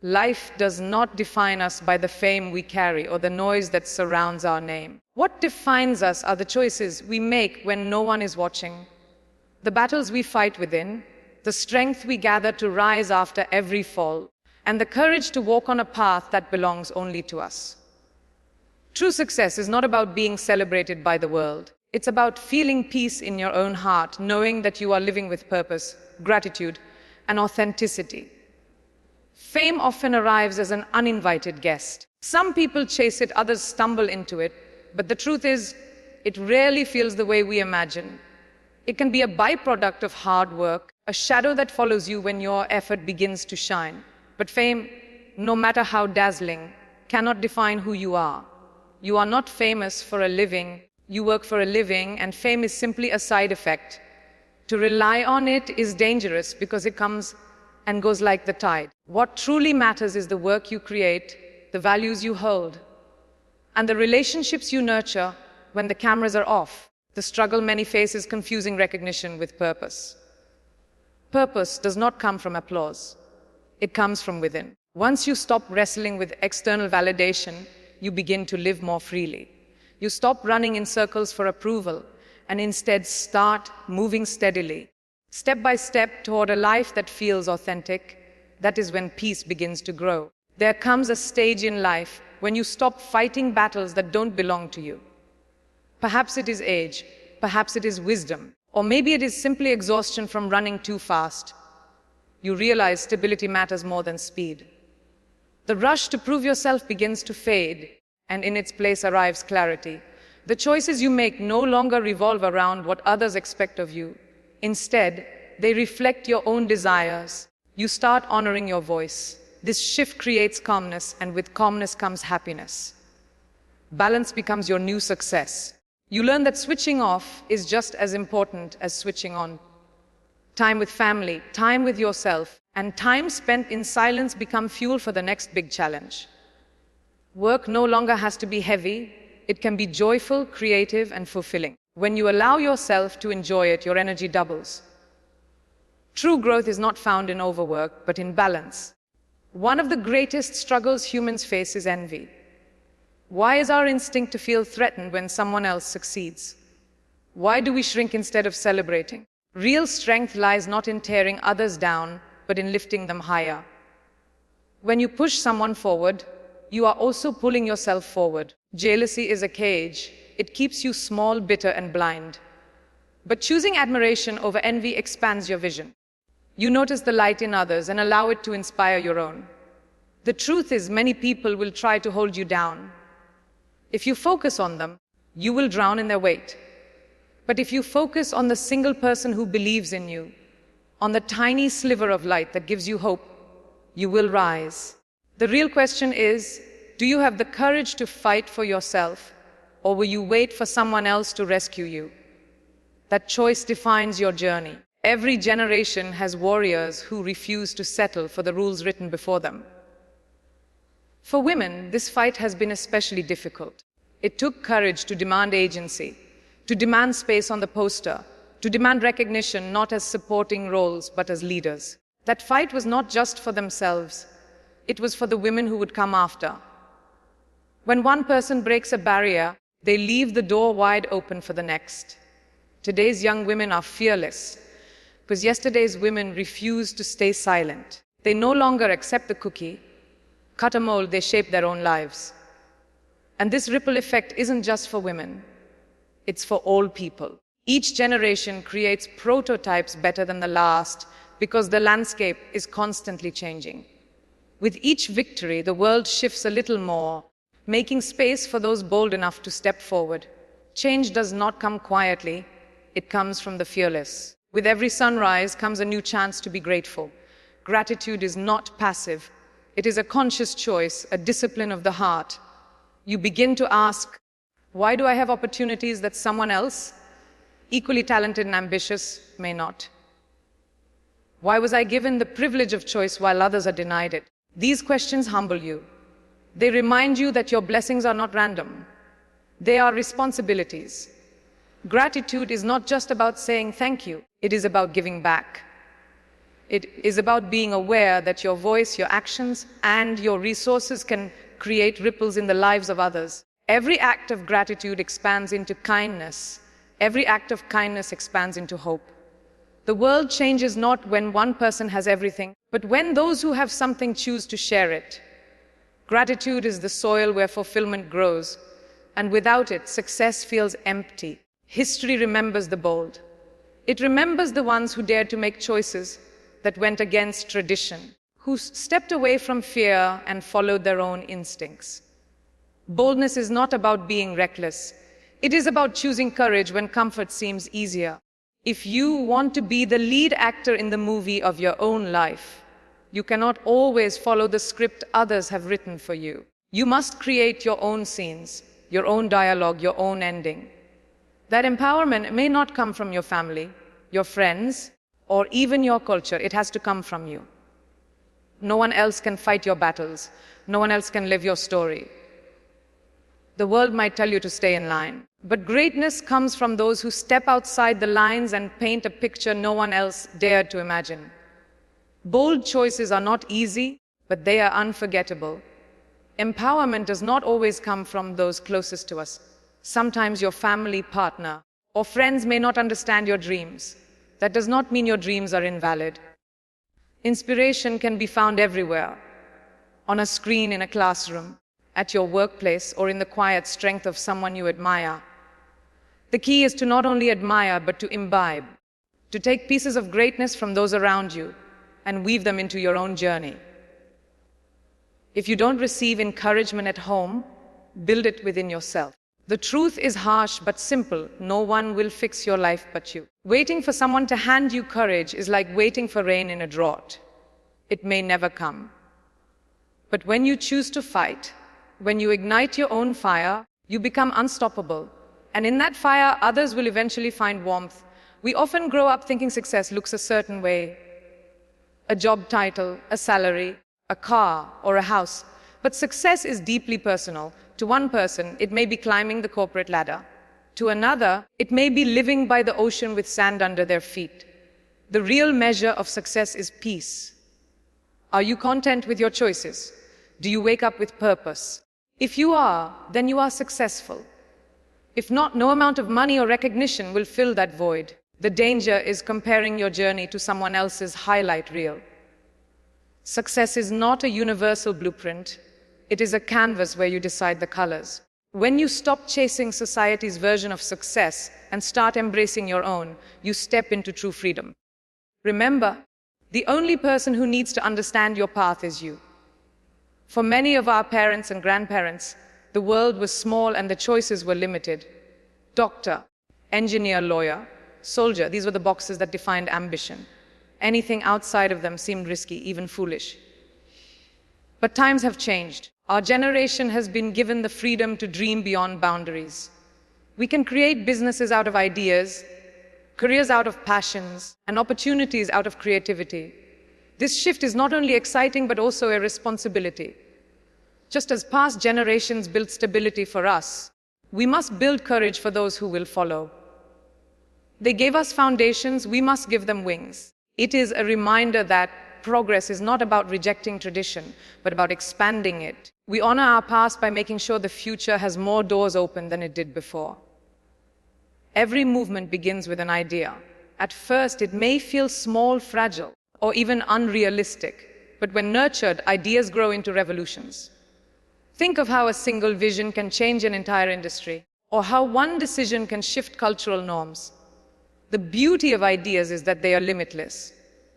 Life does not define us by the fame we carry or the noise that surrounds our name. What defines us are the choices we make when no one is watching, the battles we fight within, the strength we gather to rise after every fall, and the courage to walk on a path that belongs only to us. True success is not about being celebrated by the world. It's about feeling peace in your own heart, knowing that you are living with purpose, gratitude, and authenticity. Fame often arrives as an uninvited guest. Some people chase it, others stumble into it, but the truth is, it rarely feels the way we imagine. It can be a byproduct of hard work, a shadow that follows you when your effort begins to shine. But fame, no matter how dazzling, cannot define who you are. You are not famous for a living, you work for a living, and fame is simply a side effect. To rely on it is dangerous because it comes and goes like the tide. What truly matters is the work you create, the values you hold, and the relationships you nurture when the cameras are off. The struggle many face is confusing recognition with purpose. Purpose does not come from applause. It comes from within. Once you stop wrestling with external validation, you begin to live more freely. You stop running in circles for approval and instead start moving steadily, step by step, toward a life that feels authentic. That is when peace begins to grow. There comes a stage in life when you stop fighting battles that don't belong to you. Perhaps it is age, perhaps it is wisdom, or maybe it is simply exhaustion from running too fast. You realize stability matters more than speed. The rush to prove yourself begins to fade, and in its place arrives clarity. The choices you make no longer revolve around what others expect of you. Instead, they reflect your own desires. You start honoring your voice. This shift creates calmness, and with calmness comes happiness. Balance becomes your new success. You learn that switching off is just as important as switching on. Time with family, time with yourself, and time spent in silence become fuel for the next big challenge. Work no longer has to be heavy. It can be joyful, creative, and fulfilling. When you allow yourself to enjoy it, your energy doubles. True growth is not found in overwork, but in balance. One of the greatest struggles humans face is envy. Why is our instinct to feel threatened when someone else succeeds? Why do we shrink instead of celebrating? Real strength lies not in tearing others down, but in lifting them higher. When you push someone forward, you are also pulling yourself forward. Jealousy is a cage. It keeps you small, bitter, and blind. But choosing admiration over envy expands your vision. You notice the light in others and allow it to inspire your own. The truth is, many people will try to hold you down. If you focus on them, you will drown in their weight. But if you focus on the single person who believes in you, on the tiny sliver of light that gives you hope, you will rise. The real question is, do you have the courage to fight for yourself, or will you wait for someone else to rescue you? That choice defines your journey. Every generation has warriors who refuse to settle for the rules written before them. For women, this fight has been especially difficult. It took courage to demand agency, to demand space on the poster, to demand recognition not as supporting roles but as leaders. That fight was not just for themselves, it was for the women who would come after. When one person breaks a barrier, they leave the door wide open for the next. Today's young women are fearless, because yesterday's women refused to stay silent. They no longer accept the cookie, cut a mold, they shape their own lives. And this ripple effect isn't just for women, it's for all people. Each generation creates prototypes better than the last because the landscape is constantly changing. With each victory, the world shifts a little more, making space for those bold enough to step forward. Change does not come quietly, it comes from the fearless. With every sunrise comes a new chance to be grateful. Gratitude is not passive, it is a conscious choice, a discipline of the heart. You begin to ask, why do I have opportunities that someone else, equally talented and ambitious, may not? Why was I given the privilege of choice while others are denied it? These questions humble you. They remind you that your blessings are not random. They are responsibilities. Gratitude is not just about saying thank you, it is about giving back. It is about being aware that your voice, your actions, and your resources can create ripples in the lives of others. Every act of gratitude expands into kindness. Every act of kindness expands into hope. The world changes not when one person has everything, but when those who have something choose to share it. Gratitude is the soil where fulfillment grows, and without it, success feels empty. History remembers the bold. It remembers the ones who dared to make choices that went against tradition, who stepped away from fear and followed their own instincts. Boldness is not about being reckless. It is about choosing courage when comfort seems easier. If you want to be the lead actor in the movie of your own life, you cannot always follow the script others have written for you. You must create your own scenes, your own dialogue, your own ending. That empowerment may not come from your family, your friends, or even your culture. It has to come from you. No one else can fight your battles. No one else can live your story. The world might tell you to stay in line, but greatness comes from those who step outside the lines and paint a picture no one else dared to imagine. Bold choices are not easy, but they are unforgettable. Empowerment does not always come from those closest to us. Sometimes your family, partner, or friends may not understand your dreams. That does not mean your dreams are invalid. Inspiration can be found everywhere, on a screen in a classroom, at your workplace, or in the quiet strength of someone you admire. The key is to not only admire, but to imbibe, to take pieces of greatness from those around you and weave them into your own journey. If you don't receive encouragement at home, build it within yourself. The truth is harsh but simple. No one will fix your life but you. Waiting for someone to hand you courage is like waiting for rain in a drought. It may never come. But when you choose to fight, when you ignite your own fire, you become unstoppable. And in that fire, others will eventually find warmth. We often grow up thinking success looks a certain way. A job title, a salary, a car, or a house. But success is deeply personal. To one person, it may be climbing the corporate ladder. To another, it may be living by the ocean with sand under their feet. The real measure of success is peace. Are you content with your choices? Do you wake up with purpose? If you are, then you are successful. If not, no amount of money or recognition will fill that void. The danger is comparing your journey to someone else's highlight reel. Success is not a universal blueprint. It is a canvas where you decide the colors. When you stop chasing society's version of success and start embracing your own, you step into true freedom. Remember, the only person who needs to understand your path is you. For many of our parents and grandparents, the world was small and the choices were limited. Doctor, engineer, lawyer, soldier, these were the boxes that defined ambition. Anything outside of them seemed risky, even foolish. But times have changed. Our generation has been given the freedom to dream beyond boundaries. We can create businesses out of ideas, careers out of passions, and opportunities out of creativity. This shift is not only exciting, but also a responsibility. Just as past generations built stability for us, we must build courage for those who will follow. They gave us foundations, we must give them wings. It is a reminder that progress is not about rejecting tradition, but about expanding it. We honor our past by making sure the future has more doors open than it did before. Every movement begins with an idea. At first, it may feel small, fragile, or even unrealistic, but when nurtured, ideas grow into revolutions. Think of how a single vision can change an entire industry, or how one decision can shift cultural norms. The beauty of ideas is that they are limitless.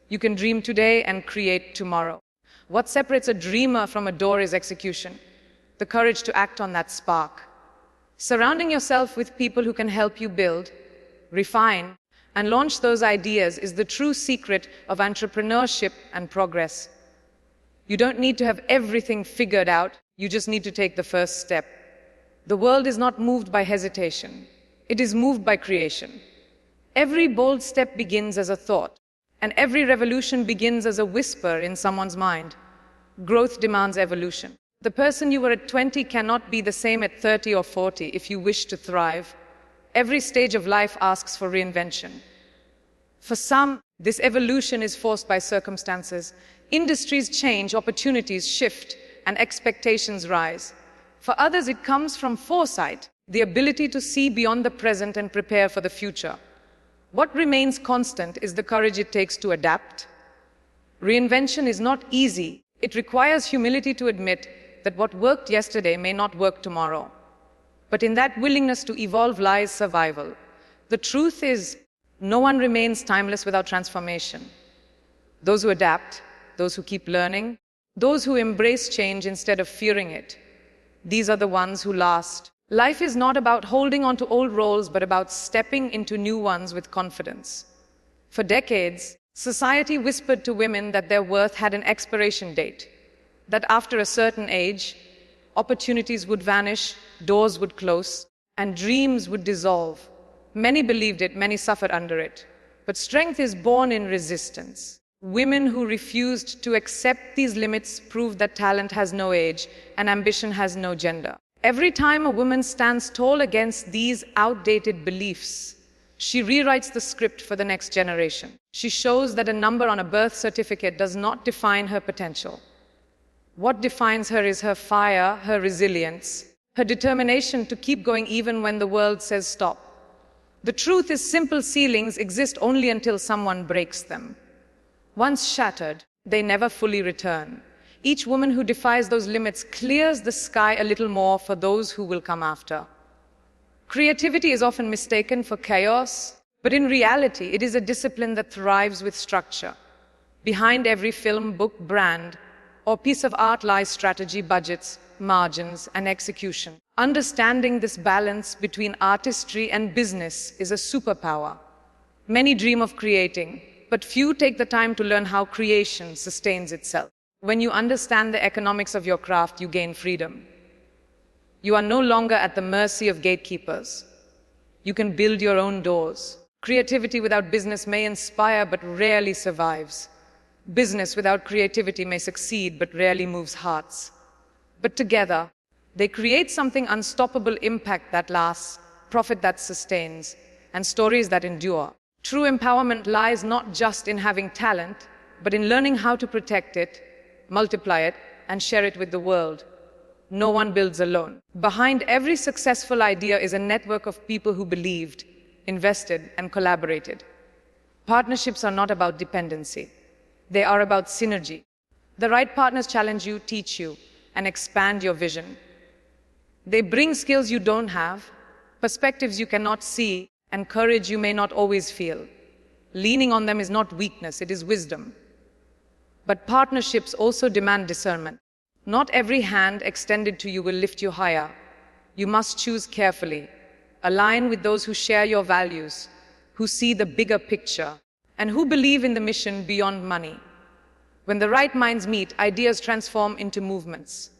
You can dream today and create tomorrow. What separates a dreamer from a doer is execution, the courage to act on that spark. Surrounding yourself with people who can help you build, refine, and launch those ideas is the true secret of entrepreneurship and progress. You don't need to have everything figured out, you just need to take the first step. The world is not moved by hesitation, it is moved by creation. Every bold step begins as a thought, and every revolution begins as a whisper in someone's mind. Growth demands evolution. The person you were at 20 cannot be the same at 30 or 40 if you wish to thrive. Every stage of life asks for reinvention. For some, this evolution is forced by circumstances. Industries change, opportunities shift, and expectations rise. For others, it comes from foresight, the ability to see beyond the present and prepare for the future. What remains constant is the courage it takes to adapt. Reinvention is not easy. It requires humility to admit that what worked yesterday may not work tomorrow. But in that willingness to evolve lies survival. The truth is, no one remains timeless without transformation. Those who adapt, those who keep learning, those who embrace change instead of fearing it, these are the ones who last. Life is not about holding on to old roles, but about stepping into new ones with confidence. For decades, society whispered to women that their worth had an expiration date, that after a certain age, opportunities would vanish, doors would close, and dreams would dissolve. Many believed it, many suffered under it. But strength is born in resistance. Women who refused to accept these limits proved that talent has no age and ambition has no gender. Every time a woman stands tall against these outdated beliefs, she rewrites the script for the next generation. She shows that a number on a birth certificate does not define her potential. What defines her is her fire, her resilience, her determination to keep going even when the world says stop. The truth is, simple ceilings exist only until someone breaks them. Once shattered, they never fully return. Each woman who defies those limits clears the sky a little more for those who will come after. Creativity is often mistaken for chaos, but in reality, it is a discipline that thrives with structure. Behind every film, book, brand, or piece of art lies strategy, budgets, margins, and execution. Understanding this balance between artistry and business is a superpower. Many dream of creating, but few take the time to learn how creation sustains itself. When you understand the economics of your craft, you gain freedom. You are no longer at the mercy of gatekeepers. You can build your own doors. Creativity without business may inspire but rarely survives. Business without creativity may succeed but rarely moves hearts. But together, they create something unstoppable: impact that lasts, profit that sustains, and stories that endure. True empowerment lies not just in having talent, but in learning how to protect it, multiply it, and share it with the world. No one builds alone. Behind every successful idea is a network of people who believed, invested, and collaborated. Partnerships are not about dependency. They are about synergy. The right partners challenge you, teach you, and expand your vision. They bring skills you don't have, perspectives you cannot see, and courage you may not always feel. Leaning on them is not weakness, it is wisdom. But partnerships also demand discernment. Not every hand extended to you will lift you higher. You must choose carefully. Align with those who share your values, who see the bigger picture, and who believe in the mission beyond money. When the right minds meet, ideas transform into movements.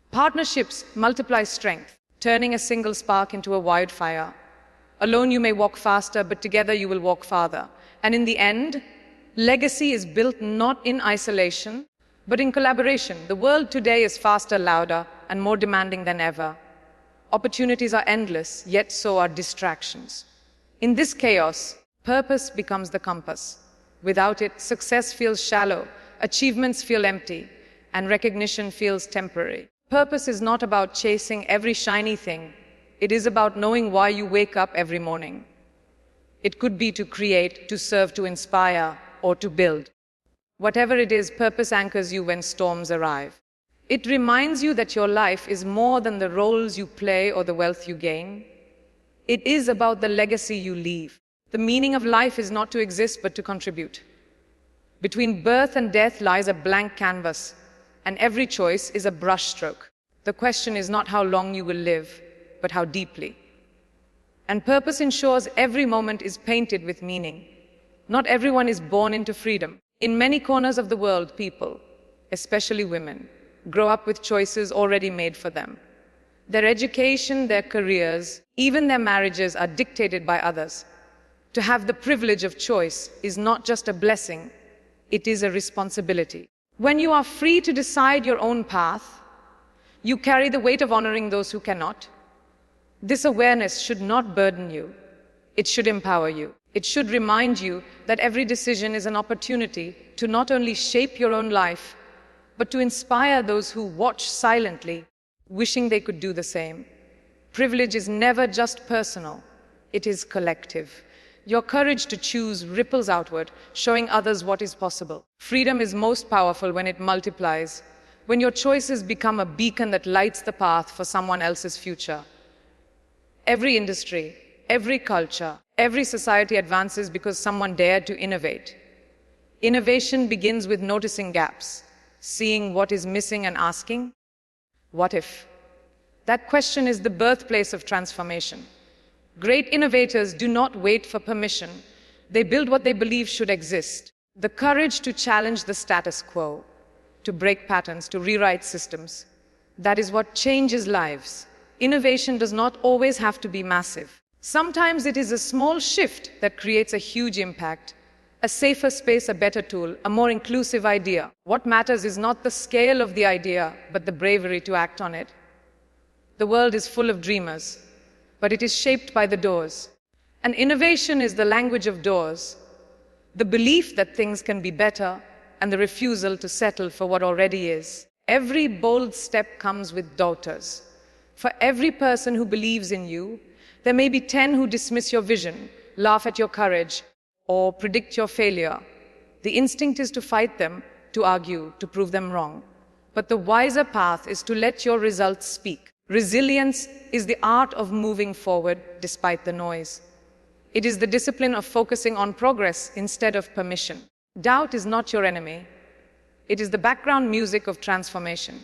Partnerships multiply strength, turning a single spark into a wildfire. Alone you may walk faster, but together you will walk farther. And in the end, legacy is built not in isolation, but in collaboration. The world today is faster, louder, and more demanding than ever. Opportunities are endless, yet so are distractions. In this chaos, purpose becomes the compass. Without it, success feels shallow, achievements feel empty, and recognition feels temporary. Purpose is not about chasing every shiny thing. It is about knowing why you wake up every morning. It could be to create, to serve, to inspire, or to build. Whatever it is, purpose anchors you when storms arrive. It reminds you that your life is more than the roles you play or the wealth you gain. It is about the legacy you leave. The meaning of life is not to exist, but to contribute. Between birth and death lies a blank canvas, and every choice is a brushstroke. The question is not how long you will live, but how deeply. And purpose ensures every moment is painted with meaning. Not everyone is born into freedom. In many corners of the world, people, especially women, grow up with choices already made for them. Their education, their careers, even their marriages are dictated by others. To have the privilege of choice is not just a blessing, it is a responsibility. When you are free to decide your own path, you carry the weight of honoring those who cannot. This awareness should not burden you. It should empower you. It should remind you that every decision is an opportunity to not only shape your own life, but to inspire those who watch silently, wishing they could do the same. Privilege is never just personal, it is collective. Your courage to choose ripples outward, showing others what is possible. Freedom is most powerful when it multiplies, when your choices become a beacon that lights the path for someone else's future. Every industry, every culture, every society advances because someone dared to innovate. Innovation begins with noticing gaps, seeing what is missing and asking, what if? That question is the birthplace of transformation. Great innovators do not wait for permission. They build what they believe should exist. The courage to challenge the status quo, to break patterns, to rewrite systems. That is what changes lives. Innovation does not always have to be massive. Sometimes it is a small shift that creates a huge impact. A safer space, a better tool, a more inclusive idea. What matters is not the scale of the idea, but the bravery to act on it. The world is full of dreamers, but it is shaped by the doors. And innovation is the language of doors. The belief that things can be better and the refusal to settle for what already is. Every bold step comes with doubters. For every person who believes in you, there may be 10 who dismiss your vision, laugh at your courage, or predict your failure. The instinct is to fight them, to argue, to prove them wrong. But the wiser path is to let your results speak. Resilience is the art of moving forward despite the noise. It is the discipline of focusing on progress instead of permission. Doubt is not your enemy. It is the background music of transformation.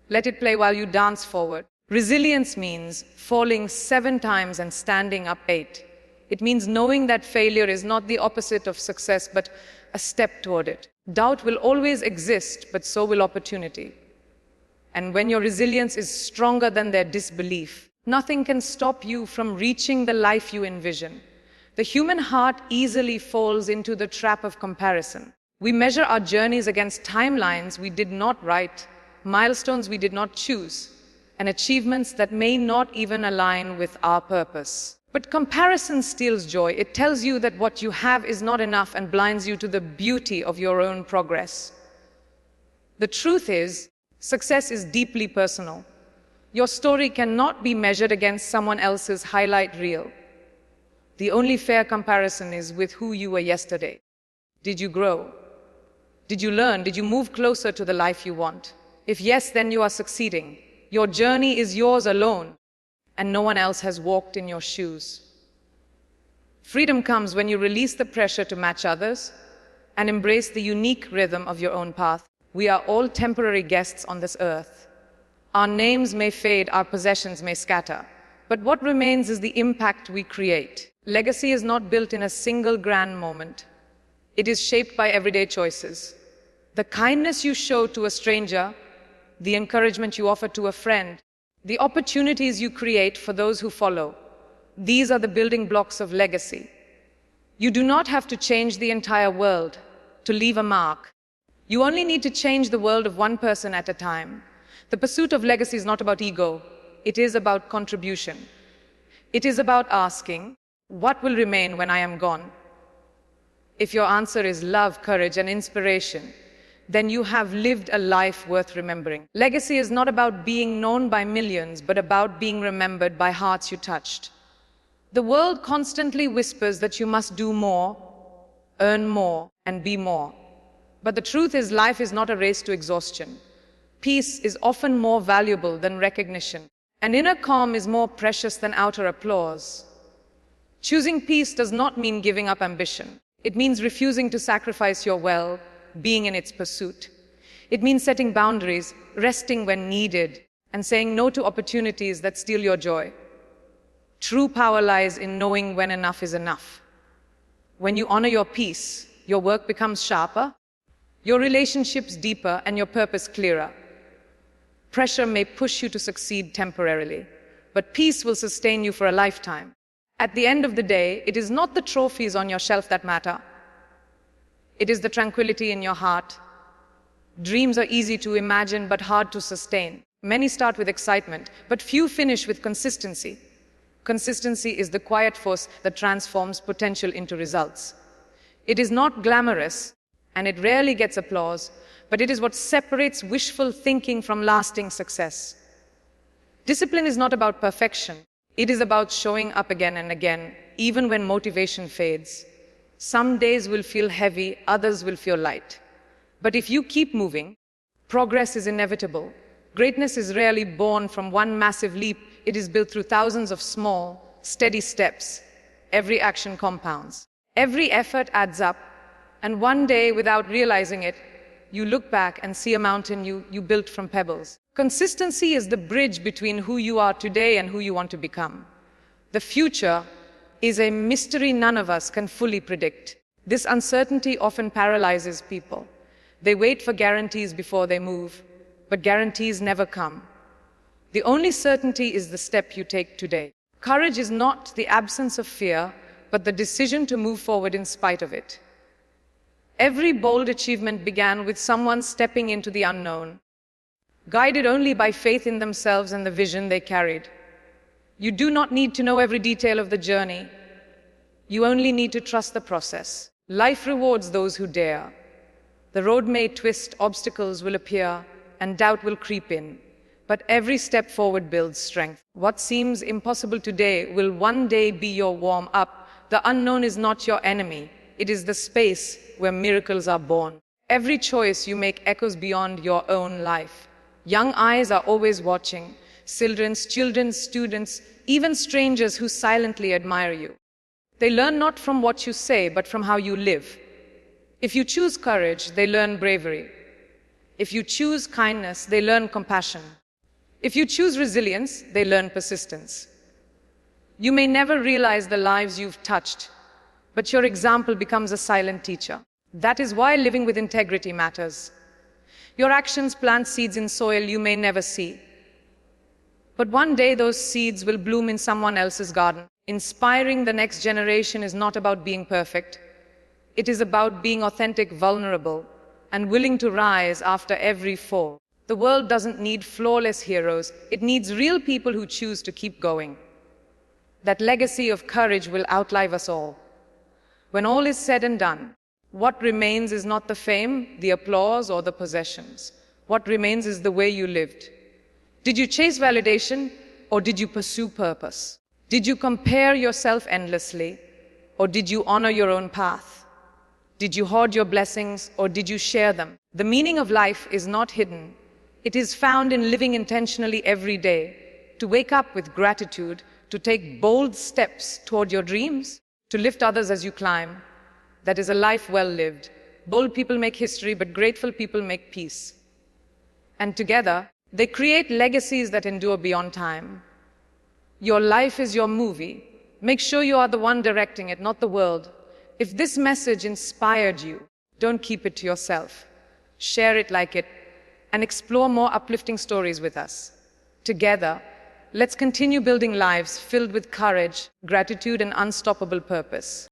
Let it play while you dance forward. Resilience means falling 7 times and standing up 8. It means knowing that failure is not the opposite of success, but a step toward it. Doubt will always exist, but so will opportunity. And when your resilience is stronger than their disbelief, nothing can stop you from reaching the life you envision. The human heart easily falls into the trap of comparison. We measure our journeys against timelines we did not write, milestones we did not choose, and achievements that may not even align with our purpose. But comparison steals joy. It tells you that what you have is not enough and blinds you to the beauty of your own progress. The truth is, success is deeply personal. Your story cannot be measured against someone else's highlight reel. The only fair comparison is with who you were yesterday. Did you grow? Did you learn? Did you move closer to the life you want? If yes, then you are succeeding. Your journey is yours alone, and no one else has walked in your shoes. Freedom comes when you release the pressure to match others and embrace the unique rhythm of your own path. We are all temporary guests on this earth. Our names may fade, our possessions may scatter, but what remains is the impact we create. Legacy is not built in a single grand moment. It is shaped by everyday choices. The kindness you show to a stranger, the encouragement you offer to a friend, the opportunities you create for those who follow. These are the building blocks of legacy. You do not have to change the entire world to leave a mark. You only need to change the world of one person at a time. The pursuit of legacy is not about ego. It is about contribution. It is about asking, what will remain when I am gone? If your answer is love, courage, and inspiration, then you have lived a life worth remembering. Legacy is not about being known by millions, but about being remembered by hearts you touched. The world constantly whispers that you must do more, earn more, and be more. But the truth is, life is not a race to exhaustion. Peace is often more valuable than recognition, and inner calm is more precious than outer applause. Choosing peace does not mean giving up ambition. It means refusing to sacrifice your well-being in its pursuit. It means setting boundaries, resting when needed, and saying no to opportunities that steal your joy. True power lies in knowing when enough is enough. When you honor your peace, your work becomes sharper, your relationships deeper, and your purpose clearer. Pressure may push you to succeed temporarily, but peace will sustain you for a lifetime. At the end of the day, it is not the trophies on your shelf that matter. It is the tranquility in your heart. Dreams are easy to imagine but hard to sustain. Many start with excitement, but few finish with consistency. Consistency is the quiet force that transforms potential into results. It is not glamorous, and it rarely gets applause, but it is what separates wishful thinking from lasting success. Discipline is not about perfection. It is about showing up again and again, even when motivation fades. Some days will feel heavy, others will feel light. But if you keep moving, progress is inevitable. Greatness is rarely born from one massive leap. It is built through thousands of small, steady steps. Every action compounds. Every effort adds up. And one day, without realizing it, you look back and see a mountain you built from pebbles. Consistency is the bridge between who you are today and who you want to become. The future is a mystery none of us can fully predict. This uncertainty often paralyzes people. They wait for guarantees before they move, but guarantees never come. The only certainty is the step you take today. Courage is not the absence of fear, but the decision to move forward in spite of it. Every bold achievement began with someone stepping into the unknown, guided only by faith in themselves and the vision they carried. You do not need to know every detail of the journey. You only need to trust the process. Life rewards those who dare. The road may twist, obstacles will appear, and doubt will creep in. But every step forward builds strength. What seems impossible today will one day be your warm-up. The unknown is not your enemy. It is the space where miracles are born. Every choice you make echoes beyond your own life. Young eyes are always watching. Children, students, even strangers who silently admire you. They learn not from what you say, but from how you live. If you choose courage, they learn bravery. If you choose kindness, they learn compassion. If you choose resilience, they learn persistence. You may never realize the lives you've touched, but your example becomes a silent teacher. That is why living with integrity matters. Your actions plant seeds in soil you may never see. But one day those seeds will bloom in someone else's garden. Inspiring the next generation is not about being perfect. It is about being authentic, vulnerable, and willing to rise after every fall. The world doesn't need flawless heroes. It needs real people who choose to keep going. That legacy of courage will outlive us all. When all is said and done, what remains is not the fame, the applause, or the possessions. What remains is the way you lived. Did you chase validation, or did you pursue purpose? Did you compare yourself endlessly, or did you honor your own path? Did you hoard your blessings, or did you share them? The meaning of life is not hidden. It is found in living intentionally every day, to wake up with gratitude, to take bold steps toward your dreams, to lift others as you climb. That is a life well lived. Bold people make history, but grateful people make peace. And together, they create legacies that endure beyond time. Your life is your movie. Make sure you are the one directing it, not the world. If this message inspired you, don't keep it to yourself. Share it, like it, and explore more uplifting stories with us. Together, let's continue building lives filled with courage, gratitude, and unstoppable purpose.